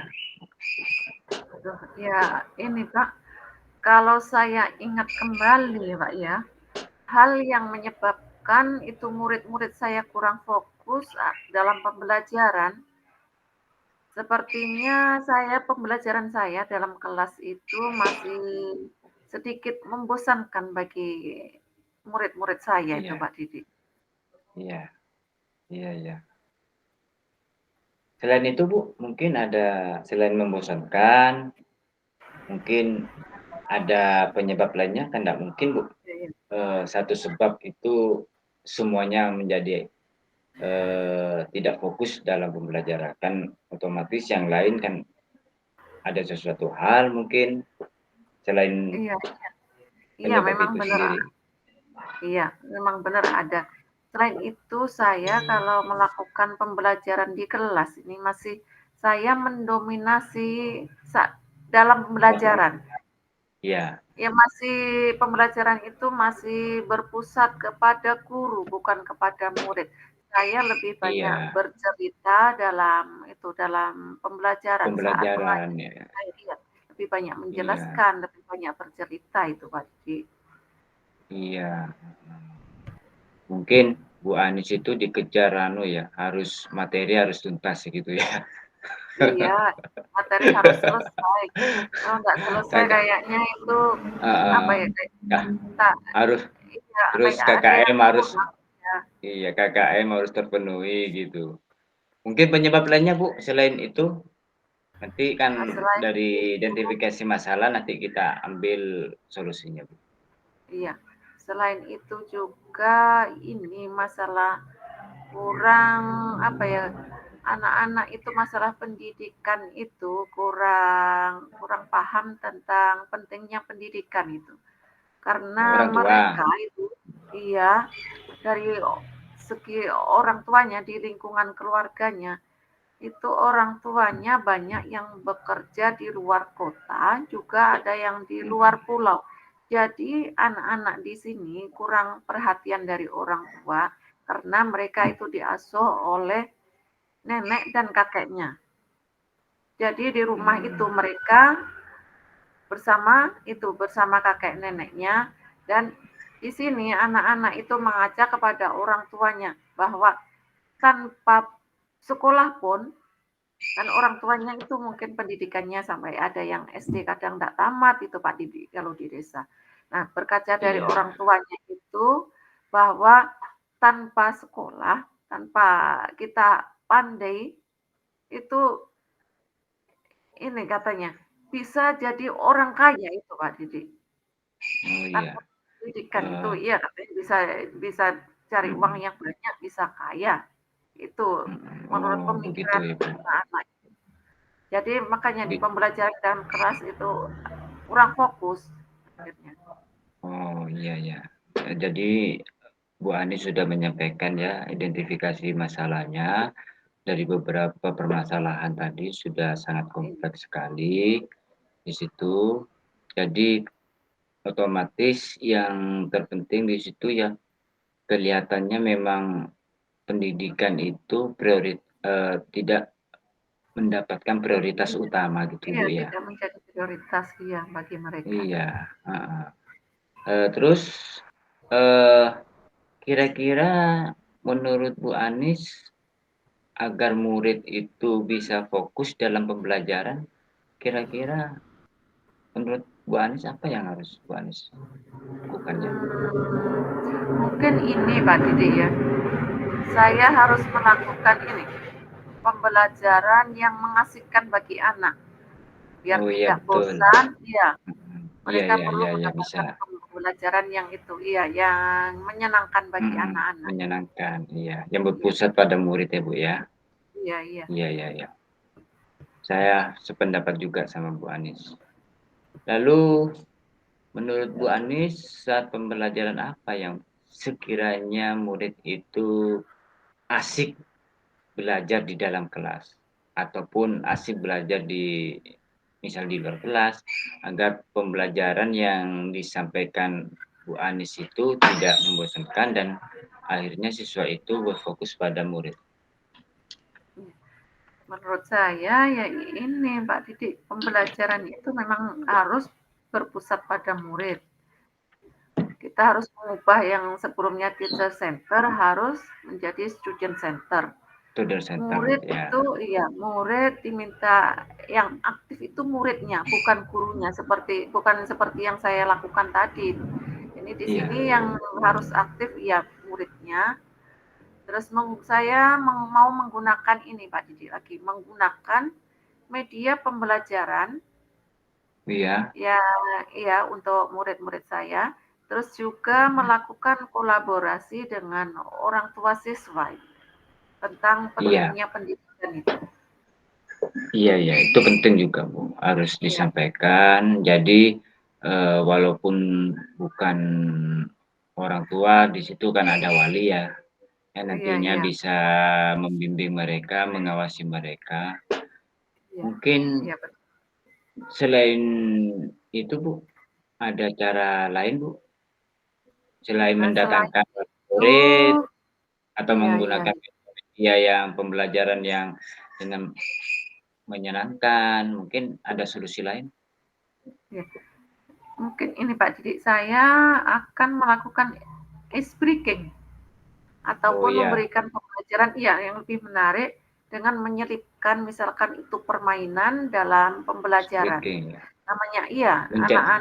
Aduh, ya ini Pak, kalau saya ingat kembali Pak ya, hal yang menyebabkan itu murid-murid saya kurang fokus dalam pembelajaran, sepertinya pembelajaran saya dalam kelas itu masih sedikit membosankan bagi murid-murid saya itu Iya, Pak Didi. iya, iya, iya. Selain itu Bu, mungkin ada selain membosankan, mungkin ada penyebab lainnya kan enggak mungkin Bu. Ya, ya. Satu sebab itu semuanya menjadi tidak fokus dalam pembelajaran, kan otomatis yang lain kan ada sesuatu hal mungkin selain Iya, iya penyebab memang itu benar. sendiri. Iya, memang benar ada. Selain itu saya kalau melakukan pembelajaran di kelas ini saya mendominasi dalam pembelajaran. Iya, Ya pembelajaran itu masih berpusat kepada guru bukan kepada murid. Saya lebih banyak iya, bercerita dalam pembelajaran saat pembelajaran mengajar. ya. Saya iya, lebih banyak Iya, menjelaskan, lebih banyak bercerita itu Pak Didi. iya. Mungkin Bu Anis itu dikejar ya, materi harus tuntas gitu ya. Iya, materi harus selesai. Kalau nggak selesai Kagak kayaknya itu apa heeh, ya, kayak nah tak harus iya, terus kayak ada yang KKM harus kurang ya. iya, KKM harus terpenuhi gitu. Mungkin penyebab lainnya Bu, selain itu? Nanti kan Nah, selain dari itu identifikasi masalah nanti kita ambil solusinya, Bu. iya, selain itu juga ini masalah kurang apa ya, anak-anak itu masalah pendidikan itu kurang kurang paham tentang pentingnya pendidikan itu. Karena Orang tua. mereka itu iya, dari segi orang tuanya di lingkungan keluarganya, itu orang tuanya banyak yang bekerja di luar kota, juga ada yang di luar Mhm, pulau. Jadi anak-anak di sini kurang perhatian dari orang tua karena mereka itu diasuh oleh nenek dan kakeknya. Jadi di rumah itu mmm, mereka bersama kakek neneknya dan di sini anak-anak itu mengajak kepada orang tuanya bahwa tanpa sekolah pun kan orang tuanya itu mungkin pendidikannya sampai ada yang SD kadang tidak tamat itu Pak Didi kalau di desa. Nah, berkaca dari iya, orang tuanya itu bahwa tanpa sekolah, tanpa kita pandai itu ini katanya bisa jadi orang kaya itu Pak Didi. oh Tanpa iya, pendidikan itu eee, iya katanya bisa bisa cari uang mhm, yang banyak, bisa kaya. Itu mhm, menurut oh begitu pemikiran ya, Bu. anak-anak. Jadi makanya di Di pembelajaran dalam kelas itu kurang fokus akhirnya. oh iya ya. Jadi Bu Ani sudah menyampaikan ya identifikasi masalahnya, dari beberapa permasalahan tadi sudah sangat Iya, kompleks sekali di situ. Jadi otomatis yang terpenting di situ ya kelihatannya memang pendidikan itu tidak mendapatkan prioritas utama gitu, iya Bu, ya? tidak menjadi prioritas iya bagi mereka. Iya, heeh. Terus, eee, kira-kira menurut Bu Anis, agar murid itu bisa fokus dalam pembelajaran, kira-kira menurut Bu Anis apa yang harus Bu Anis lakukan ya? Mungkin ini Pak Didi ya, saya harus melakukan ini, pembelajaran yang mengasihkan bagi anak, biar Oh iya tidak betul, bosan iya, mhm. Iya mereka iya perlu iya iya bisa, mendapatkan pembelajaran yang itu iya, yang menyenangkan bagi mhm, anak-anak. menyenangkan, iya, yang Iya berpusat pada murid ya, Bu, ya? iya iya. Iya iya iya. Saya sependapat juga sama Bu Anis. Lalu menurut Bu Anis, saat pembelajaran apa yang sekiranya murid itu asik belajar di dalam kelas ataupun asik belajar misal di luar kelas agar pembelajaran yang disampaikan Bu Anis itu tidak membosankan dan akhirnya siswa itu berfokus pada murid. Menurut saya ya ini Mbak Didi, pembelajaran itu memang harus berpusat pada murid. Kita harus mengubah yang sebelumnya teacher center harus menjadi student center. Student center, Murid ya. itu murid diminta yang aktif itu muridnya, bukan gurunya bukan seperti yang saya lakukan tadi. Ini di Iya. sini yang harus aktif muridnya. Terus saya mau menggunakan ini Pak Didi lagi, menggunakan media pembelajaran Iya. ya untuk murid-murid saya. Terus juga melakukan kolaborasi dengan orang tua siswa tentang Iya. pentingnya pendidikan itu. Iya, itu penting juga Bu, harus Iya. disampaikan. Jadi walaupun bukan orang tua, di situ kan ada wali ya, yang nantinya Iya. bisa membimbing mereka, mengawasi mereka. Iya. Mungkin Iya, betul. selain itu Bu, ada cara lain Bu, selain Selain mendatangkan itu, murid atau iya. menggunakan media yang pembelajaran yang dengan menyenangkan, mungkin ada solusi lain? Ya. Mungkin ini Pak Didi, saya akan melakukan ice breaking ataupun iya. memberikan pembelajaran yang lebih menarik dengan menyelipkan misalkan itu permainan dalam pembelajaran. Speaking, ya. Namanya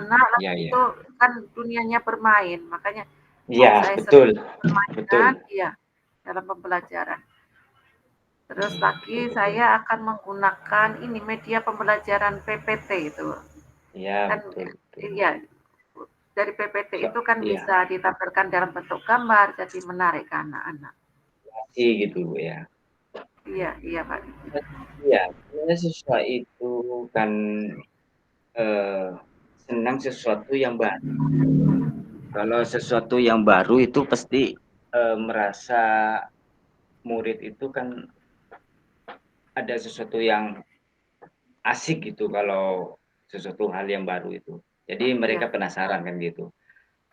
anak-anak itu kan dunianya bermain, makanya mau saya betul. permainan dalam pembelajaran. Terus lagi saya akan menggunakan ini media pembelajaran PPT itu. Iya, Kan betul. dari PPT itu kan bisa ditampilkan dalam bentuk gambar, jadi menarik ke anak-anak. Gitu ya. Iya Pak. Iya, sebenarnya siswa itu kan senang sesuatu yang baru. Kalau sesuatu yang baru itu pasti merasa murid itu kan ada sesuatu yang asik gitu kalau sesuatu hal yang baru itu. Jadi mereka penasaran kan gitu.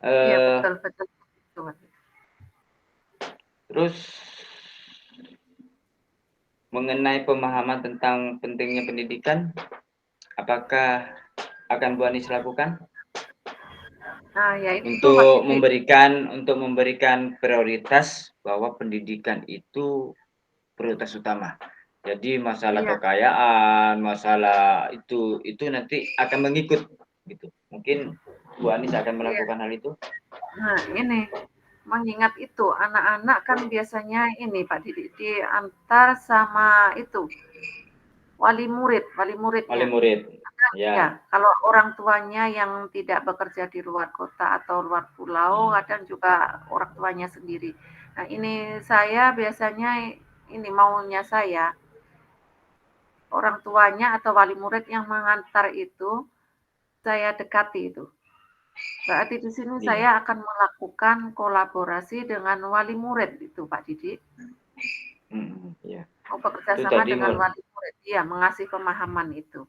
Iya, betul. Terus mengenai pemahaman tentang pentingnya pendidikan, apakah akan Bu Anis lakukan? Nah, ya itu untuk memberikan prioritas bahwa pendidikan itu prioritas utama. Jadi masalah kekayaan, masalah itu nanti akan mengikut gitu. Mungkin Bu Anis akan melakukan hal itu? Nah, ini mengingat itu anak-anak kan biasanya ini Pak Didi diantar sama itu wali muridnya. Ya, kalau orang tuanya yang tidak bekerja di luar kota atau luar pulau, kadang juga orang tuanya sendiri. Nah, ini saya biasanya maunya saya orang tuanya atau wali murid yang mengantar itu saya dekati itu. Berarti di sini saya akan melakukan kolaborasi dengan wali murid itu Pak Didi. Mau bekerja sama dengan wali murid, mengasih pemahaman itu.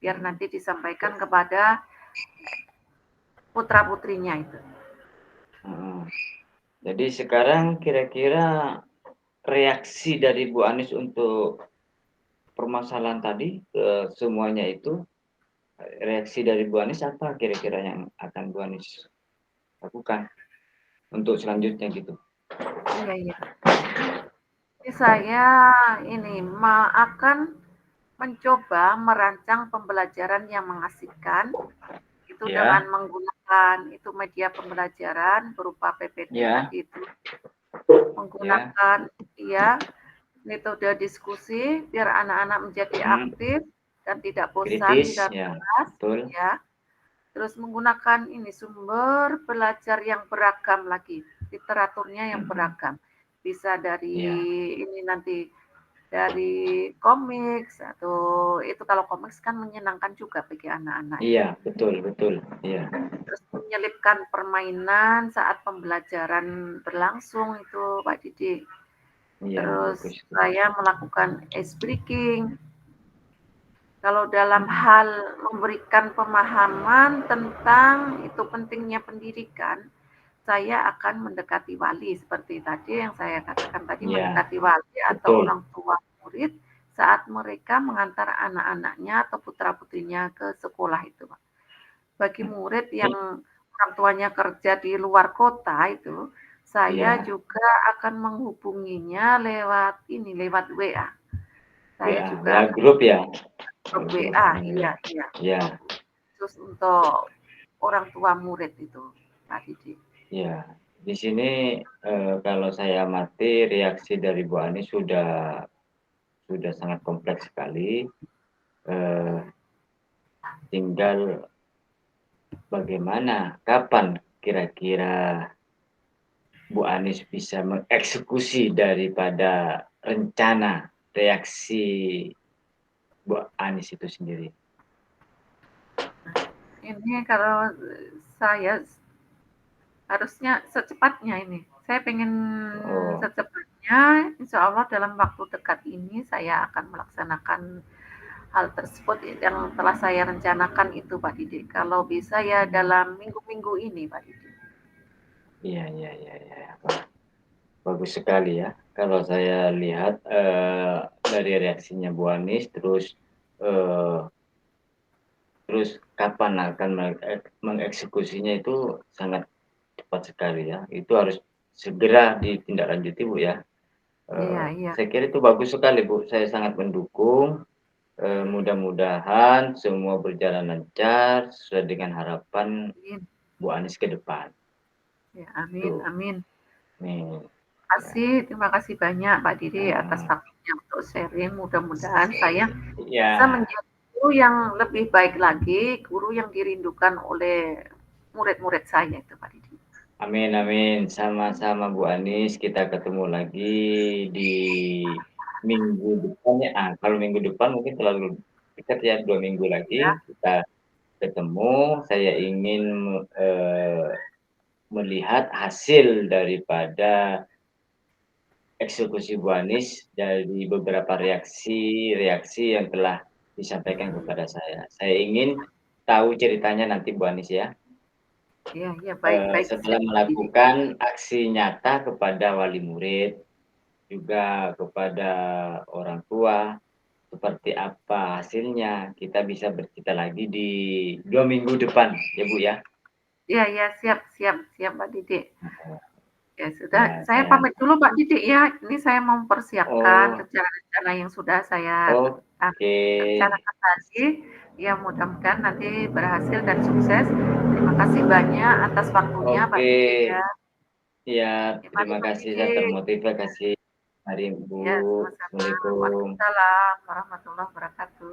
Biar nanti disampaikan kepada putra-putrinya itu. Jadi sekarang kira-kira reaksi dari Bu Anis untuk permasalahan tadi semuanya itu, reaksi dari Bu Anis apa kira-kira yang akan Bu Anis lakukan untuk selanjutnya gitu? Iya. Jadi saya akan mencoba merancang pembelajaran yang mengasihkan itu dengan menggunakan itu media pembelajaran berupa PPT tadi itu. Menggunakan metode diskusi biar anak-anak menjadi aktif dan tidak bosan di dalam kelas Terus menggunakan sumber belajar yang beragam lagi, literaturnya yang beragam. Bisa dari dari komik atau itu kalau komik kan menyenangkan juga bagi anak-anak. Iya, betul. Iya. Terus menyelipkan permainan saat pembelajaran berlangsung itu Pak Didi. Terus saya melakukan ice breaking. Kalau dalam hal memberikan pemahaman tentang itu pentingnya pendidikan, saya akan mendekati wali seperti tadi yang saya katakan tadi, Iya, mendekati wali atau betul. orang tua murid saat mereka mengantar anak-anaknya atau putra-putrinya ke sekolah itu, Pak. Bagi murid yang orang tuanya kerja di luar kota itu, saya Iya, juga akan menghubunginya lewat ini, lewat WA. Saya WA, juga WA akan grup ya? grup Grup, WA, iya, iya, ya, grup khusus untuk orang tua murid itu, Pak Didi. ya. Di sini kalau saya amati reaksi dari Bu Ani sudah sangat kompleks sekali. Tinggal bagaimana, kapan kira-kira Bu Anies bisa mengeksekusi daripada rencana reaksi Bu Anies itu sendiri. Ini kalau saya harusnya secepatnya ini. Saya pengen Oh, secepatnya, insya Allah dalam waktu dekat ini saya akan melaksanakan hal tersebut yang telah saya rencanakan itu Pak Didi. Kalau bisa ya dalam minggu-minggu ini Pak Didi. iya, iya, iya, iya. Bagus sekali ya. Kalau saya lihat dari reaksinya Bu Anies, eh, terus kapan akan mengeksekusinya itu sangat cepat sekali ya. Itu harus segera ditindaklanjuti Bu ya. Iya, iya. Saya kira itu bagus sekali Bu. Saya sangat mendukung. Mudah-mudahan semua berjalan lancar sesuai dengan harapan Amin. Bu Anies ke depan. Ya, amin, Tuh, amin. nih. Ya. Terima kasih banyak Pak Didi atas Uh, waktunya untuk sharing. Mudah-mudahan saya bisa ya, menjadi guru yang lebih baik lagi, guru yang dirindukan oleh murid-murid saya itu Pak Didi. amin, amin. Sama-sama Bu Anies, kita ketemu lagi di minggu depan ya. Kalau minggu depan mungkin terlalu dekat ya, 2 minggu Ya, lagi kita ketemu. Saya ingin eh, melihat hasil daripada eksekusi Bu Anies dari beberapa reaksi yang telah disampaikan kepada saya. Saya ingin tahu ceritanya nanti Bu Anies ya. iya, iya, baik-baik Setelah siap Pak Didi. melakukan aksi nyata kepada wali murid, juga kepada orang tua, seperti apa hasilnya, kita bisa bercerita lagi di 2 minggu depan, ya Bu ya. Iya, iya, siap, siap, siap Pak Didi. Ya sudah, Ya, saya pamit dulu Pak Didi ya. Ini saya mau mempersiapkan oh, rencana-rencana yang sudah saya oke, rencanakan tadi. Ya mudah-mudahan nanti berhasil dan sukses. Terima kasih banyak atas waktunya Pak oke. Didi ya. Ya, Ya, mari terima Pak kasih, Didi. saya termotivasi. Mari Bu, Ya, sama-sama. Assalamualaikum. Waalaikumsalam warahmatullahi wabarakatuh.